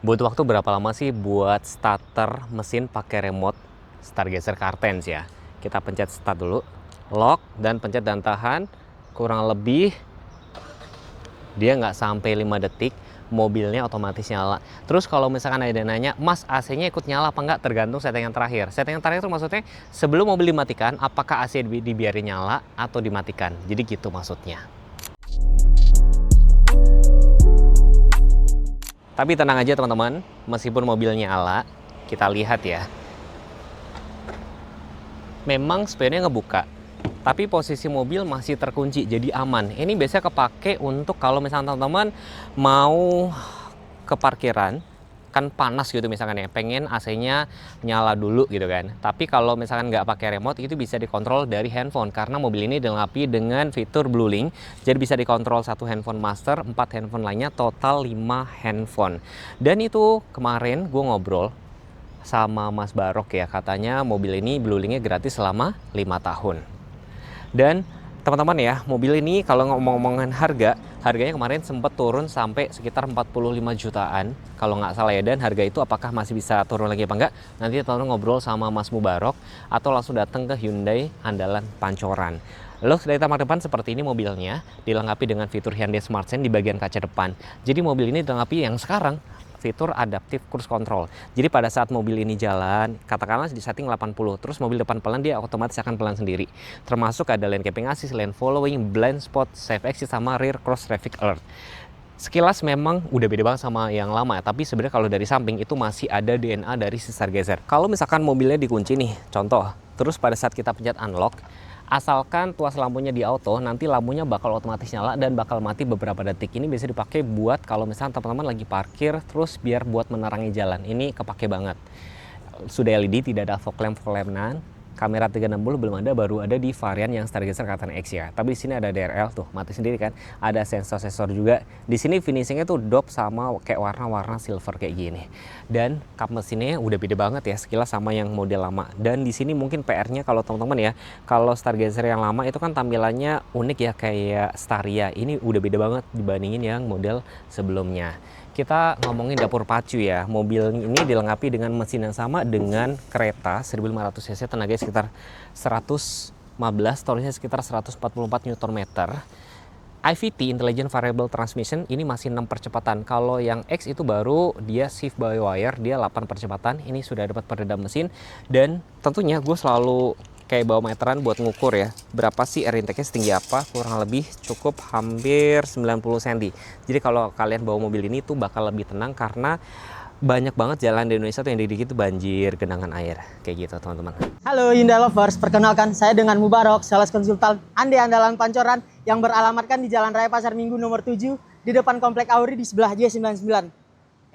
Butuh waktu berapa lama sih buat starter mesin pakai remote Stargazer Cartens ya? Kita pencet start dulu, lock, dan pencet dan tahan. Kurang lebih dia nggak sampai 5 detik, mobilnya otomatis nyala. Terus kalau misalkan ada yang nanya, Mas AC-nya ikut nyala apa nggak? Tergantung settingan terakhir. Settingan terakhir itu maksudnya sebelum mobil dimatikan, apakah AC dibiarin nyala atau dimatikan. Jadi gitu maksudnya. Tapi tenang aja teman-teman, meskipun mobilnya nyala, kita lihat ya. Memang spionnya ngebuka, tapi posisi mobil masih terkunci, jadi aman. Ini biasanya kepake untuk kalau misalnya teman-teman mau ke parkiran, kan panas gitu misalkan ya, pengen AC-nya nyala dulu gitu kan. Tapi kalau misalkan nggak pakai remote, itu bisa dikontrol dari handphone, karena mobil ini dilengkapi dengan fitur Blue Link. Jadi bisa dikontrol satu handphone master, 4 handphone lainnya, total 5 handphone. Dan itu kemarin gue ngobrol sama Mas Barok ya, katanya mobil ini Blue Link-nya gratis selama 5 tahun. Dan teman-teman ya, mobil ini kalau ngomong-ngomongin harganya kemarin sempat turun sampai sekitar 45 jutaan kalau nggak salah ya. Dan harga itu apakah masih bisa turun lagi apa enggak, nanti teman-teman ngobrol sama Mas Mubarok atau langsung datang ke Hyundai Andalan Pancoran. Lalu dari tampak depan seperti ini mobilnya, dilengkapi dengan fitur Hyundai Smart Sense di bagian kaca depan. Jadi mobil ini dilengkapi yang sekarang fitur adaptive cruise control. Jadi pada saat mobil ini jalan, katakanlah di setting 80, terus mobil depan pelan, dia otomatis akan pelan sendiri. Termasuk ada lane keeping assist, lane following, blind spot, safe exit, sama rear cross traffic alert. Sekilas memang udah beda banget sama yang lama, tapi sebenarnya kalau dari samping itu masih ada DNA dari si Stargazer. Kalau misalkan mobilnya dikunci nih, contoh, terus pada saat kita pencet unlock, asalkan tuas lampunya di auto, nanti lampunya bakal otomatis nyala dan bakal mati beberapa detik. Ini bisa dipakai buat kalau misalnya teman-teman lagi parkir, terus biar buat menerangi jalan. Ini kepake banget. Sudah LED, tidak ada fog lamp-nan. Kamera 360 belum ada, baru ada di varian yang Stargazer Carten X ya. Tapi di sini ada DRL tuh, mati sendiri kan. Ada sensor-sensor juga. Di sini finishingnya tuh dop sama kayak warna-warna silver kayak gini. Dan kap mesinnya udah beda banget ya sekilas sama yang model lama. Dan di sini mungkin PR-nya kalau teman-teman ya, kalau Stargazer yang lama itu kan tampilannya unik ya kayak Staria. Ini udah beda banget dibandingin yang model sebelumnya. Kita ngomongin dapur pacu ya. Mobil ini dilengkapi dengan mesin yang sama dengan kereta 1500 cc, tenaga sekitar 115, torsinya sekitar 144 Nm. IVT, Intelligent Variable Transmission, ini masih 6 percepatan. Kalau yang X itu baru dia shift by wire, dia 8 percepatan. Ini sudah dapat peredam mesin. Dan tentunya gue selalu kayak bawa meteran buat ngukur ya, berapa sih air intake-nya, setinggi apa, kurang lebih cukup hampir 90 cm. Jadi kalau kalian bawa mobil ini tuh bakal lebih tenang, karena banyak banget jalan di Indonesia tuh yang dikit-dikit tuh banjir, genangan air, kayak gitu teman-teman. Halo Hyundai Lovers, perkenalkan saya dengan Mubarok, sales konsultan Hyundai Andalan Pancoran yang beralamatkan di Jalan Raya Pasar Minggu nomor 7 di depan Komplek Auri di sebelah J99.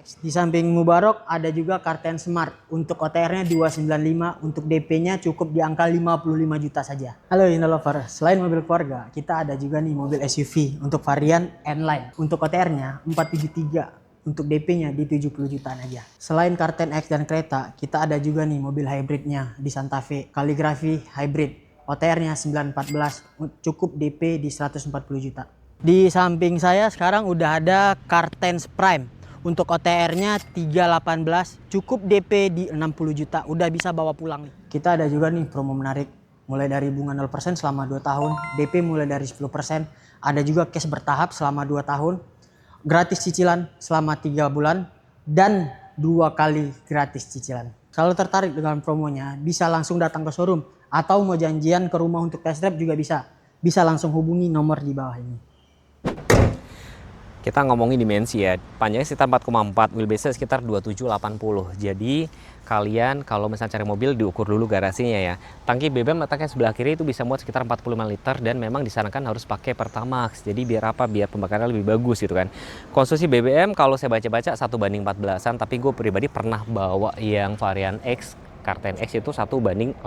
Di samping Mubarok ada juga Carten Smart. Untuk OTR-nya 295, untuk DP-nya cukup di angka 55 juta saja. Halo Hyundai Lovers, selain mobil keluarga, kita ada juga nih mobil SUV untuk varian N-Line. Untuk OTR-nya 473. Untuk DP-nya di 70 jutaan aja. Selain Carten X dan kereta, kita ada juga nih mobil hybridnya di Santa Fe, Calligraphy Hybrid. OTR-nya 914, cukup DP di 140 juta. Di samping saya sekarang udah ada Carten Prime. Untuk OTR-nya 318, cukup DP di 60 juta, udah bisa bawa pulang. Kita ada juga nih promo menarik, mulai dari bunga 0% selama 2 tahun, DP mulai dari 10%, ada juga cash bertahap selama 2 tahun, gratis cicilan selama 3 bulan, dan 2 kali gratis cicilan. Kalau tertarik dengan promonya, bisa langsung datang ke showroom, atau mau janjian ke rumah untuk test drive juga bisa. Bisa langsung hubungi nomor di bawah ini. Kita ngomongin dimensi ya, panjangnya sekitar 4,4, wheelbase sekitar 2780. Jadi kalian kalau misalnya cari mobil diukur dulu garasinya ya. Tangki BBM letaknya sebelah kiri itu bisa muat sekitar 45 liter, dan memang disarankan harus pakai Pertamax. Jadi biar apa? Biar pembakaran lebih bagus gitu kan. Konsumsi BBM kalau saya baca-baca 1:14-an, tapi gue pribadi pernah bawa yang varian X, Carten X itu 1:18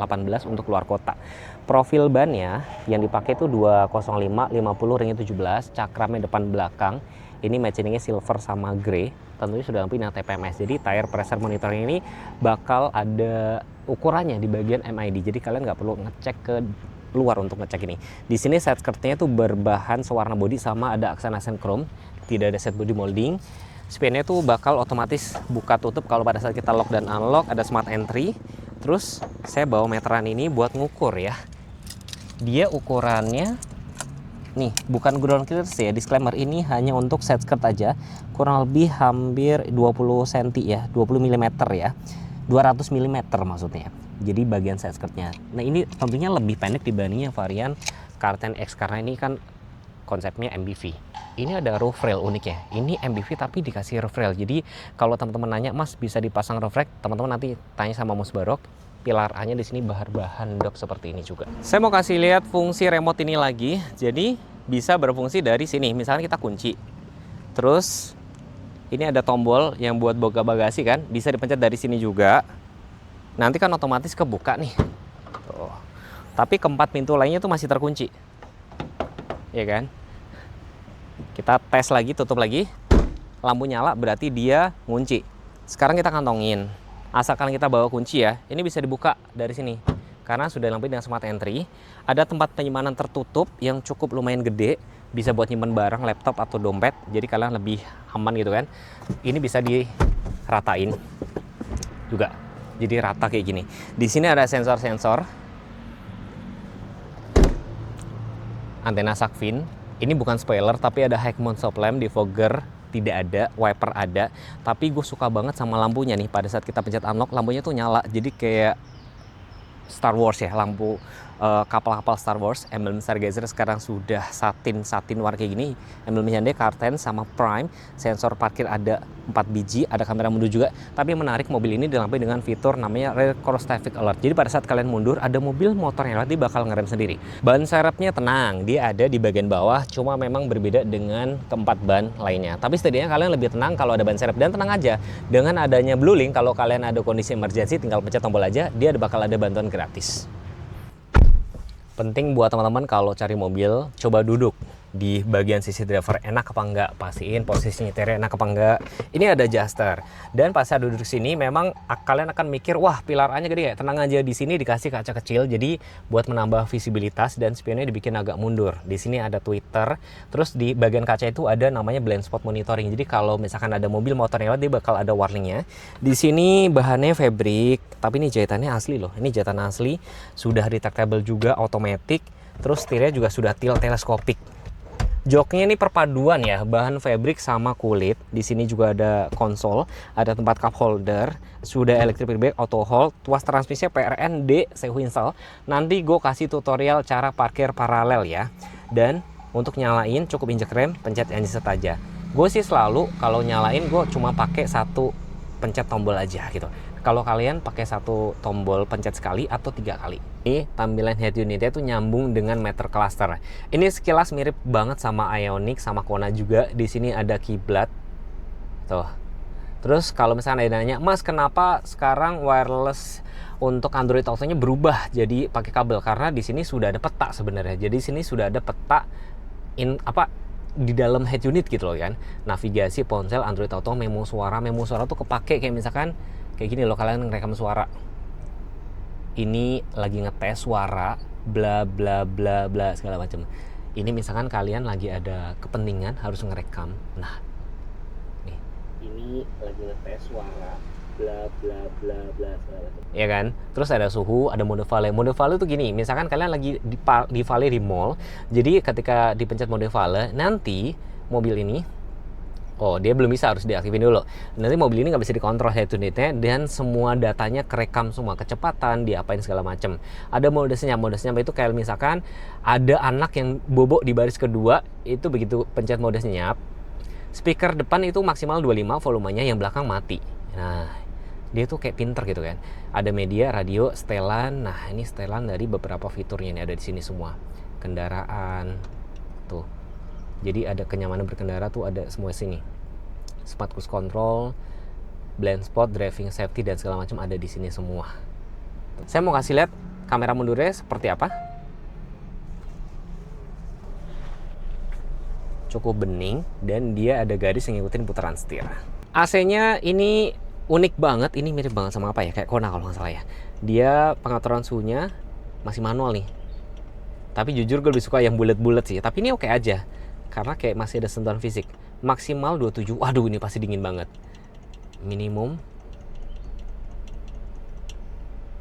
untuk keluar kota. Profil bannya yang dipakai itu 205 50 ringnya 17, cakramnya depan belakang. Ini matchingnya silver sama grey, tentunya sudah dilengkapi dengan TPMS. Jadi tire pressure monitoring ini bakal ada ukurannya di bagian MID. Jadi kalian nggak perlu ngecek ke luar untuk ngecek ini. Di sini set skirtnya tuh berbahan sewarna body sama ada aksen-aksen chrome, tidak ada set body molding. Spion-nya tuh bakal otomatis buka tutup kalau pada saat kita lock dan unlock, ada smart entry. Terus saya bawa meteran ini buat ngukur ya. Dia ukurannya nih, bukan ground clearance ya, disclaimer, ini hanya untuk set skirt aja. Kurang lebih hampir 20 cm ya, 20 mm ya. 200 mm maksudnya. Jadi bagian set skirtnya. Nah, ini tentunya lebih pendek dibandingnya varian Car10 X karena ini kan konsepnya MBV. Ini ada roof rail uniknya. Ini MBV tapi dikasih roof rail. Jadi kalau teman-teman nanya, "Mas, bisa dipasang roof rack?" Teman-teman nanti tanya sama Mas Barok. Pilar A-nya di sini bahan dok seperti ini juga. Saya mau kasih lihat fungsi remote ini lagi. Jadi bisa berfungsi dari sini. Misalnya kita kunci. Terus ini ada tombol yang buat buka bagasi kan, bisa dipencet dari sini juga. Nanti kan otomatis kebuka nih. Tuh. Tapi keempat pintu lainnya tuh masih terkunci. Ya kan? Kita tes lagi, tutup lagi. Lampu nyala berarti dia ngunci. Sekarang kita kantongin. Asalkan kita bawa kunci ya, ini bisa dibuka dari sini. Karena sudah dilengkapi dengan smart entry. Ada tempat penyimpanan tertutup yang cukup lumayan gede. Bisa buat nyimpen barang, laptop atau dompet. Jadi kalian lebih aman gitu kan. Ini bisa diratain juga. Jadi rata kayak gini. Di sini ada sensor-sensor. Antena shark fin. Ini bukan spoiler tapi ada high mount stop lamp, defogger tidak ada, wiper ada. Tapi gue suka banget sama lampunya nih. Pada saat kita pencet unlock, lampunya tuh nyala. Jadi kayak Star Wars ya, lampu kapal-kapal Star Wars. Emblem Stargazer sekarang sudah satin warna kayak gini. Emblem Hyundai Car10 sama Prime. Sensor parkir ada 4 biji, ada kamera mundur juga. Tapi yang menarik, mobil ini dilengkapi dengan fitur namanya Rear Cross Traffic Alert. Jadi pada saat kalian mundur, ada mobil motor yang lewat, dia bakal ngerem sendiri. Ban serepnya tenang, dia ada di bagian bawah, cuma memang berbeda dengan keempat ban lainnya. Tapi setidaknya kalian lebih tenang kalau ada ban serep. Dan tenang aja, dengan adanya Blue Link, kalau kalian ada kondisi emergency, tinggal pencet tombol aja, dia bakal ada bantuan gratis. Penting buat teman-teman kalau cari mobil, coba duduk di bagian sisi driver, enak apa enggak, pastiin posisi nyetirnya enak apa enggak. Ini ada adjuster, dan pas saya duduk sini memang kalian akan mikir, wah pilar A-nya gede ya. Tenang aja, di sini dikasih kaca kecil, jadi buat menambah visibilitas, dan spionnya dibikin agak mundur. Di sini ada tweeter, terus di bagian kaca itu ada namanya blind spot monitoring. Jadi kalau misalkan ada mobil motor yang lewat, dia bakal ada warningnya. Di sini bahannya fabric, tapi ini jahitannya asli loh. Ini jahitan asli, sudah retractable juga, otomatis. Terus setirnya juga sudah tilt teleskopik. Joknya ini perpaduan ya, bahan fabric sama kulit. Di sini juga ada konsol, ada tempat cup holder, sudah electric brake, auto hold, tuas transmisinya PRN D Sehu install. Nanti gue kasih tutorial cara parkir paralel ya. Dan untuk nyalain cukup injek rem, pencet engine start aja. Gue sih selalu kalau nyalain gue cuma pakai satu pencet tombol aja gitu. Kalau kalian pakai satu tombol pencet sekali atau 3 kali. Ini tampilan head unitnya tuh nyambung dengan meter cluster. Ini sekilas mirip banget sama Ioniq sama Kona juga. Di sini ada kiblat. Tuh. Terus kalau misalnya ada nanya, "Mas, kenapa sekarang wireless untuk Android Auto-nya berubah jadi pakai kabel?" Karena di sini sudah ada peta sebenarnya. Jadi di sini sudah ada peta di dalam head unit gitu loh kan. Navigasi, ponsel, Android Auto, memo suara tuh kepake kayak misalkan kayak gini loh, kalian ngerekam suara. Ini lagi ngetes suara, bla bla bla bla segala macam. Ini misalkan kalian lagi ada kepentingan harus ngerekam. Nah, nih, ini lagi ngetes suara, bla bla bla bla segala macam. Ya kan? Terus ada suhu, ada mode valet. Mode valet tuh gini, misalkan kalian lagi di valet di mall. Jadi ketika dipencet mode valet, nanti mobil ini, oh dia belum bisa, harus diaktifin dulu. Nanti mobil ini nggak bisa dikontrol head unitnya, dan semua datanya kerekam semua, kecepatan, diapain segala macam. Ada mode senyap. Mode senyap itu kayak misalkan ada anak yang bobok di baris kedua, itu begitu pencet mode senyap, speaker depan itu maksimal 25 volumenya, yang belakang mati. Nah, dia tuh kayak pinter gitu kan. Ada media, radio, setelan. Nah, ini setelan dari beberapa fiturnya ini ada di sini semua. Kendaraan tuh. Jadi ada kenyamanan berkendara tuh ada semua sini. Smart cruise control, blind spot, driving safety dan segala macam ada di sini semua. Saya mau kasih lihat kamera mundurnya seperti apa. Cukup bening dan dia ada garis yang ngikutin putaran setir. AC-nya ini unik banget, ini mirip banget sama apa ya? Kayak Kona kalau nggak salah ya. Dia pengaturan suhunya masih manual nih. Tapi jujur gue lebih suka yang bulat-bulat sih. Tapi ini oke aja. karena kayak masih ada sentuhan fisik. Maksimal 27. Waduh, ini pasti dingin banget. Minimum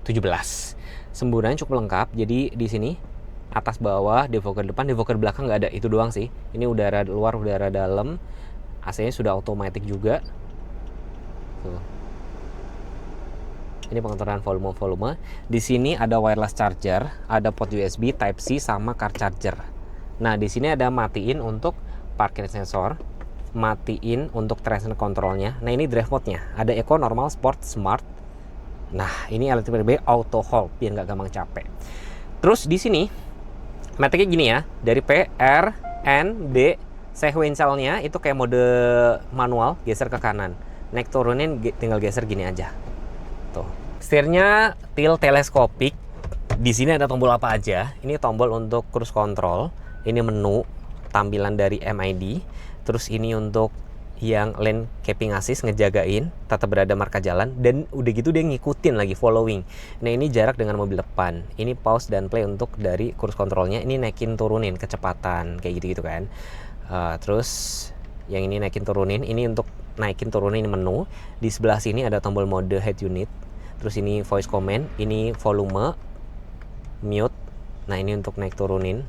17. Semburannya cukup lengkap. Jadi di sini atas bawah, defogger depan, defogger belakang nggak ada. Itu doang sih. Ini udara luar, udara dalam. AC-nya sudah otomatis juga. Tuh. Ini pengaturan volume. Di sini ada wireless charger, ada port USB Type C sama car charger. Nah, di sini ada matiin untuk parkir sensor, matiin untuk traction controlnya. Nah, ini drive mode-nya. Ada Eco, Normal, Sport, Smart. Nah, ini LTPB Auto Hold biar nggak gampang capek. Terus di sini metiknya gini ya, dari P, R, N, D, sequentialnya itu kayak mode manual, geser ke kanan. Naik turunin tinggal geser gini aja. Tuh. Setirnya tilt teleskopik. Di sini ada tombol apa aja? Ini tombol untuk cruise control. Ini menu tampilan dari MID. Terus ini untuk yang lane keeping assist, ngejagain tetap berada marka jalan, dan udah gitu dia ngikutin lagi, following. Nah, ini jarak dengan mobil depan. Ini pause dan play untuk dari cruise controlnya. Ini naikin turunin kecepatan kayak gitu kan. Terus yang ini naikin turunin, ini untuk naikin turunin menu. Di sebelah sini ada tombol mode head unit. Terus ini voice command, ini volume, mute. Nah, ini untuk naik turunin.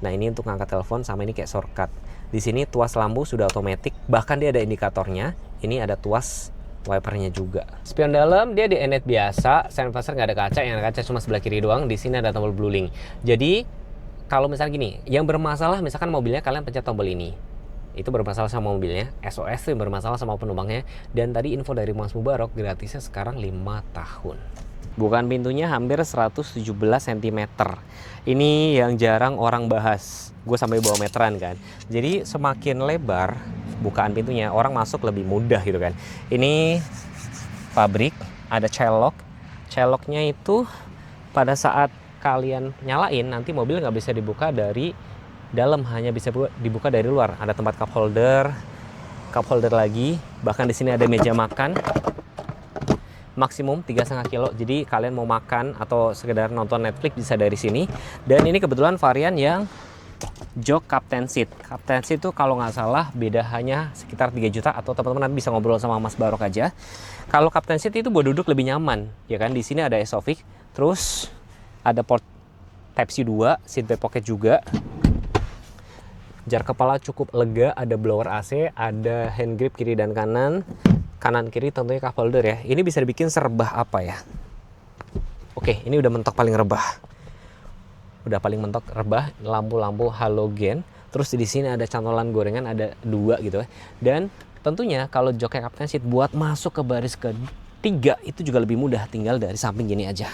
Nah, ini untuk ngangkat telepon, sama ini kayak shortcut. Di sini tuas lampu sudah otomatis, bahkan dia ada indikatornya. Ini ada tuas wipernya juga. Spion dalam dia di NET biasa, sun visor nggak ada kaca, yang ada kaca cuma sebelah kiri doang. Di sini ada tombol blue link. Jadi kalau misalnya gini, yang bermasalah misalkan mobilnya kalian pencet tombol ini, itu bermasalah sama mobilnya. SOS itu bermasalah sama penumpangnya. Dan tadi info dari Mas Mubarok, gratisnya sekarang 5 tahun. Bukaan pintunya hampir 117 cm. Ini yang jarang orang bahas. Gue sampai bawa meteran kan. Jadi semakin lebar bukaan pintunya, orang masuk lebih mudah gitu kan. Ini pabrik, ada child lock. Child locknya itu pada saat kalian nyalain, nanti mobil nggak bisa dibuka dari dalam, hanya bisa dibuka dari luar. Ada tempat cup holder lagi. Bahkan di sini ada meja makan. Maksimum 3,5 kilo. Jadi kalian mau makan atau sekedar nonton Netflix bisa dari sini. Dan ini kebetulan varian yang jok Captain Seat. Captain Seat itu kalau nggak salah beda hanya sekitar 3 juta, atau teman-teman nanti bisa ngobrol sama Mas Barok aja. Kalau Captain Seat itu buat duduk lebih nyaman, ya kan? Di sini ada Esofix, terus ada port Type C 2, seatbelt pocket juga. Jar kepala cukup lega, ada blower AC, ada hand grip kiri dan kanan. Kanan kiri tentunya cup holder ya. Ini bisa dibikin serebah apa ya? Oke, ini udah mentok paling rebah. Udah paling mentok rebah, lampu-lampu halogen. Terus di sini ada cantolan gorengan, ada 2 gitu ya. Dan tentunya kalau joknya Captain Seat buat masuk ke baris ketiga itu juga lebih mudah, tinggal dari samping gini aja.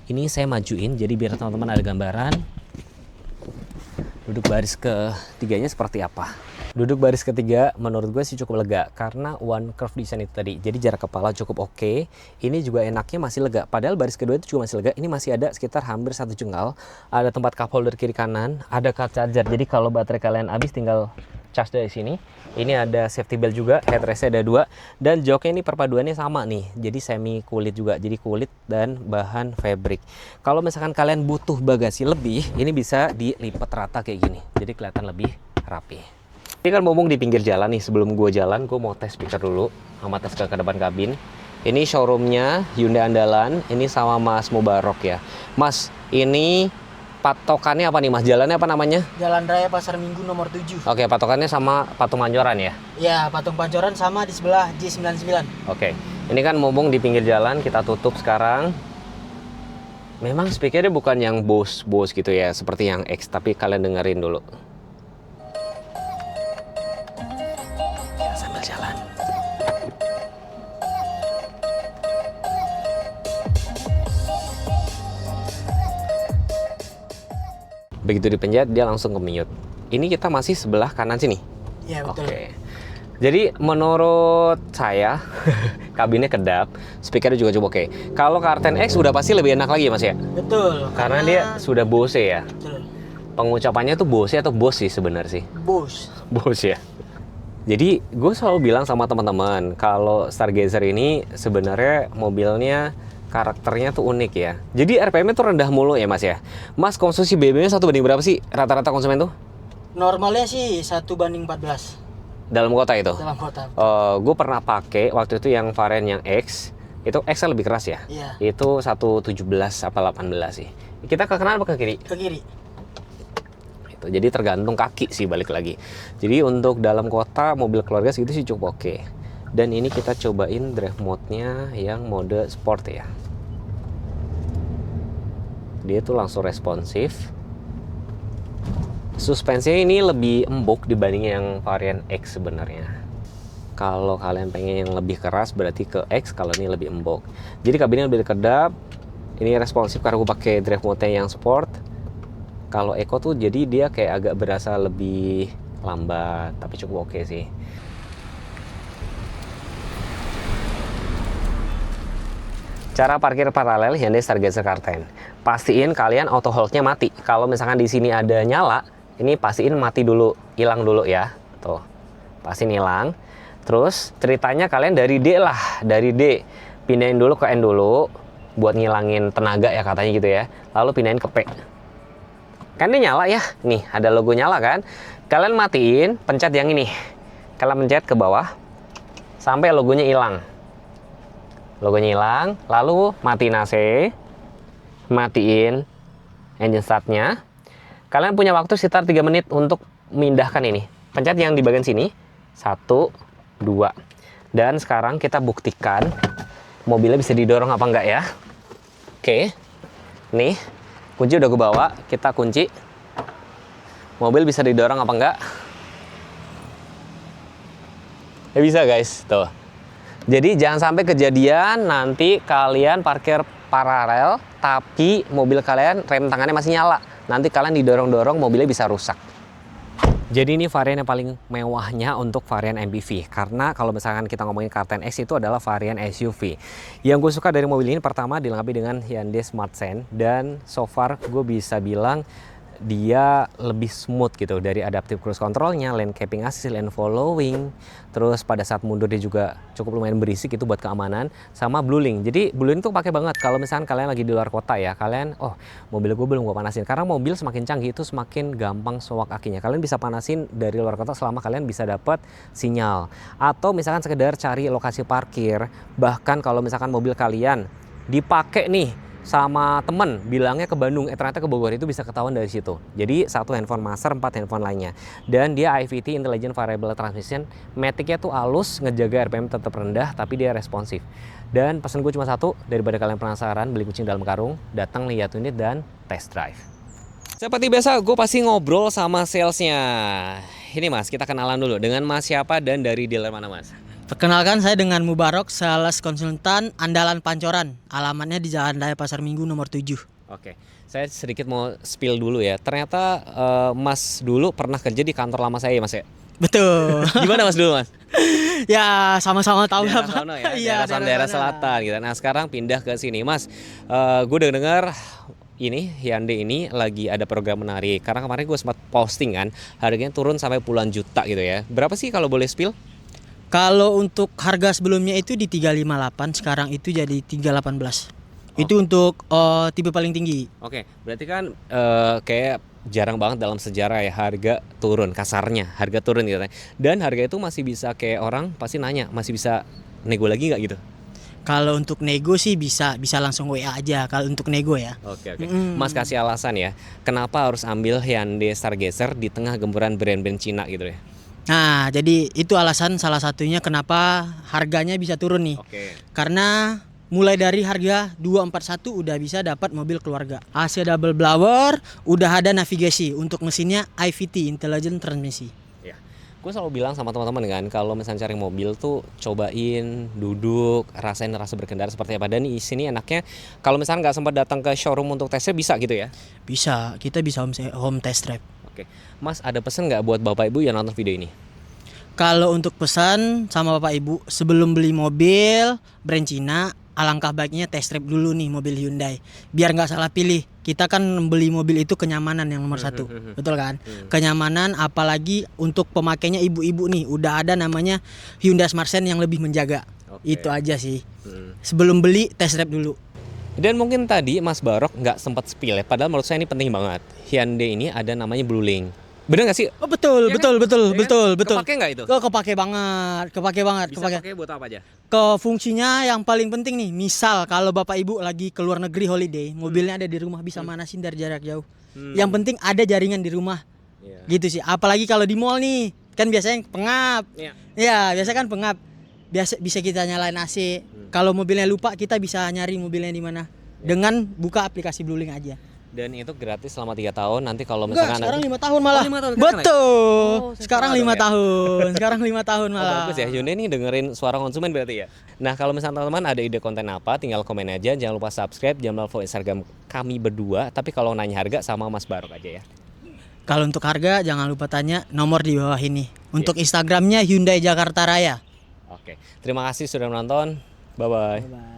Ini saya majuin jadi biar teman-teman ada gambaran duduk baris ketiganya seperti apa. Duduk baris ketiga menurut gue sih cukup lega karena one curve design itu tadi. Jadi jarak kepala cukup oke. Ini juga enaknya masih lega. Padahal baris kedua itu juga masih lega. Ini masih ada sekitar hampir 1 jengkal. Ada tempat cup holder kiri kanan. Ada car charger. Jadi kalau baterai kalian habis tinggal charge dari sini. Ini ada safety belt juga. Headrestnya ada 2. Dan joknya ini perpaduannya sama nih. Jadi semi kulit juga. Jadi kulit dan bahan fabric. Kalau misalkan kalian butuh bagasi lebih, ini bisa dilipat rata kayak gini. Jadi kelihatan lebih rapi. Ini kan mumpung di pinggir jalan nih, sebelum gue jalan, gue mau tes speaker dulu sama tes ke depan kabin. Ini showroomnya Hyundai Andalan, ini sama Mas Mubarok ya. Mas, ini patokannya apa nih Mas? Jalannya apa namanya? Jalan Raya Pasar Minggu nomor 7. Oke, patokannya sama Patung Pancoran ya? Ya, Patung Pancoran sama di sebelah J99. Oke, ini kan mumpung di pinggir jalan, kita tutup sekarang. Memang speakernya bukan yang Bose gitu ya, seperti yang X, tapi kalian dengerin dulu. Begitu dipencet dia langsung ke mute. Ini kita masih sebelah kanan sini. Iya betul. Oke. Jadi menurut saya kabinnya kedap, speakernya juga cukup oke. Kalau Carten X udah pasti lebih enak lagi Mas ya. Betul. Karena dia sudah Bose ya. Betul. Pengucapannya tuh Bose atau Bose sih sebenarnya sih. Bose. Bose ya. Jadi gue selalu bilang sama teman-teman kalau Stargazer ini sebenarnya mobilnya karakternya tuh unik ya. Jadi RPM-nya tuh rendah mulu ya Mas ya. Mas konsumsi BBM-nya 1 banding berapa sih rata-rata konsumen tuh? Normalnya sih 1:14 dalam kota itu. dalam kota. Gue pernah pakai waktu itu yang varian yang X, itu X kan lebih keras ya. Iya. Itu 117 apa 18 sih. Kita ke kanan apa ke kiri? Ke kiri. Itu jadi tergantung kaki sih balik lagi. Jadi untuk dalam kota mobil keluarga segitu sih cukup oke. Dan ini kita cobain drive mode-nya yang mode sport ya. Dia tuh langsung responsif. Suspensinya ini lebih empuk dibanding yang varian X sebenarnya. Kalau kalian pengen yang lebih keras berarti ke X, kalau ini lebih empuk. Jadi kabinnya lebih kedap. Ini responsif karena gue pakai drive mode yang sport. Kalau Eco tuh jadi dia kayak agak berasa lebih lambat, tapi cukup oke sih. Cara parkir paralel Hyundai Stargazer Car10. Pastiin kalian auto hold-nya mati. Kalau misalkan di sini ada nyala, ini pastiin mati dulu, hilang dulu ya. Tuh, pastiin hilang. Terus ceritanya kalian dari D lah, dari D pindahin dulu ke N dulu buat ngilangin tenaga ya katanya gitu ya. Lalu pindahin ke P. Kan dia nyala ya, nih ada logo nyala kan. Kalian matiin, pencet yang ini. Kalian pencet ke bawah sampai logonya hilang. Logonya hilang, lalu matiin AC, matiin engine startnya. Kalian punya waktu sekitar 3 menit untuk memindahkan ini. Pencet yang di bagian sini. 1, 2. Dan sekarang kita buktikan mobilnya bisa didorong apa enggak ya. Oke. Nih, kunci udah gue bawa. Kita kunci. Mobil bisa didorong apa enggak? Ya bisa guys, tuh. Jadi jangan sampai kejadian nanti kalian parkir paralel tapi mobil kalian rem tangannya masih nyala. Nanti kalian didorong-dorong mobilnya bisa rusak. Jadi ini varian yang paling mewahnya untuk varian MPV. Karena kalau misalkan kita ngomongin Car10X itu adalah varian SUV. Yang gue suka dari mobil ini pertama dilengkapi dengan Hyundai Smart Sense. Dan so far gue bisa bilang dia lebih smooth gitu, dari adaptive cruise controlnya, lane keeping assist, lane following, terus pada saat mundur dia juga cukup lumayan berisik itu buat keamanan, sama Blue Link. Jadi Blue Link tuh pakai banget kalau misalkan kalian lagi di luar kota ya, kalian mobil gue belum gue panasin, karena mobil semakin canggih itu semakin gampang soak akinya. Kalian bisa panasin dari luar kota selama kalian bisa dapat sinyal, atau misalkan sekedar cari lokasi parkir. Bahkan kalau misalkan mobil kalian dipakai nih sama temen bilangnya ke Bandung, ternyata ke Bogor, itu bisa ketahuan dari situ. Jadi 1 handphone master, 4 handphone lainnya. Dan dia IVT, Intelligent Variable Transmission. Matic-nya tuh halus, ngejaga RPM tetap rendah, tapi dia responsif. Dan pesan gue cuma satu, daripada kalian penasaran beli kucing dalam karung, datang lihat unit dan test drive. Seperti biasa, gue pasti ngobrol sama salesnya. Ini mas, kita kenalan dulu. Dengan mas siapa dan dari dealer mana mas? Perkenalkan, saya dengan Mubarok, sales konsultan andalan Pancoran. Alamatnya di Jalan Raya Pasar Minggu nomor 7. Oke, saya sedikit mau spill dulu ya. Ternyata mas dulu pernah kerja di kantor lama saya ya mas ya? Betul. Gimana mas dulu mas? Ya sama-sama tahu lah Daerah Pak. sono ya, Iya, daerah selatan gitu. Nah sekarang pindah ke sini mas. Gue udah dengar ini Hyundai ini lagi ada program menarik. Karena kemarin gue sempat posting kan, harganya turun sampai puluhan juta gitu ya. Berapa sih kalau boleh spill? Kalau untuk harga sebelumnya itu di 358, sekarang itu jadi 318. Itu untuk tipe paling tinggi. Oke, berarti kan kayak jarang banget dalam sejarah ya harga turun, kasarnya harga turun gitu. Dan harga itu masih bisa kayak orang pasti nanya, masih bisa nego lagi nggak gitu? Kalau untuk nego sih bisa langsung WA aja kalau untuk nego ya. Oke. Mas kasih alasan ya, kenapa harus ambil Hyundai Stargazer di tengah gempuran brand-brand Cina gitu ya? Nah, jadi itu alasan salah satunya kenapa harganya bisa turun nih. Oke. Karena mulai dari harga 241 udah bisa dapat mobil keluarga. AC double blower, udah ada navigasi, untuk mesinnya IVT, Intelligent Transmission. Ya. Gue selalu bilang sama teman-teman kan, kalau misalnya cari mobil tuh cobain duduk, rasain rasa berkendara seperti apa. Dan di sini enaknya kalau misalnya nggak sempat datang ke showroom untuk tesnya bisa gitu ya? Bisa, kita bisa home test drive. Oke, Mas ada pesan nggak buat Bapak Ibu yang nonton video ini? Kalau untuk pesan sama Bapak Ibu, sebelum beli mobil brand Cina, alangkah baiknya test drive dulu nih mobil Hyundai. Biar nggak salah pilih. Kita kan beli mobil itu kenyamanan yang nomor 1, betul kan? Kenyamanan, apalagi untuk pemakainya ibu-ibu nih, udah ada namanya Hyundai Smart Sense yang lebih menjaga. Oke. Itu aja sih. Sebelum beli test drive dulu. Dan mungkin tadi Mas Barok nggak sempat spill ya, padahal menurut saya ini penting banget. Hyundai ini ada namanya Blue Link. Bener nggak sih? Oh betul, Iya betul, kan? betul, Iya kan? betul, betul. Kepake nggak itu? Oh, kepake banget, kepake banget, Bisa kepake. pakai buat apa aja? Ke fungsinya yang paling penting nih, misal kalau Bapak Ibu lagi keluar negeri holiday, mobilnya ada di rumah bisa manasin dari jarak jauh. Yang penting ada jaringan di rumah. Iya. Gitu sih. Apalagi kalau di mall nih, kan biasanya pengap. Iya. Ya, biasa kan pengap. Biasa bisa kita nyalain AC. Kalau mobilnya lupa, kita bisa nyari mobilnya di mana. Dengan buka aplikasi Bluelink aja. Dan itu gratis selama 3 tahun. Nanti kalau Enggak, misalkan sekarang 5 tahun malah. Oh, 5 tahun sekarang Betul. saya Sekarang salah 5 dong ya? tahun. Sekarang 5 tahun Oh, malah. bagus ya, Hyundai nih dengerin suara konsumen berarti ya. Nah, kalau misalnya teman-teman ada ide konten apa, tinggal komen aja. Jangan lupa subscribe, jangan lupa follow Instagram kami berdua. Tapi kalau nanya harga sama Mas Barok aja ya. Kalau untuk harga jangan lupa tanya nomor di bawah ini. Untuk Instagramnya Hyundai Jakarta Raya. Oke, terima kasih sudah menonton. Bye-bye. Bye.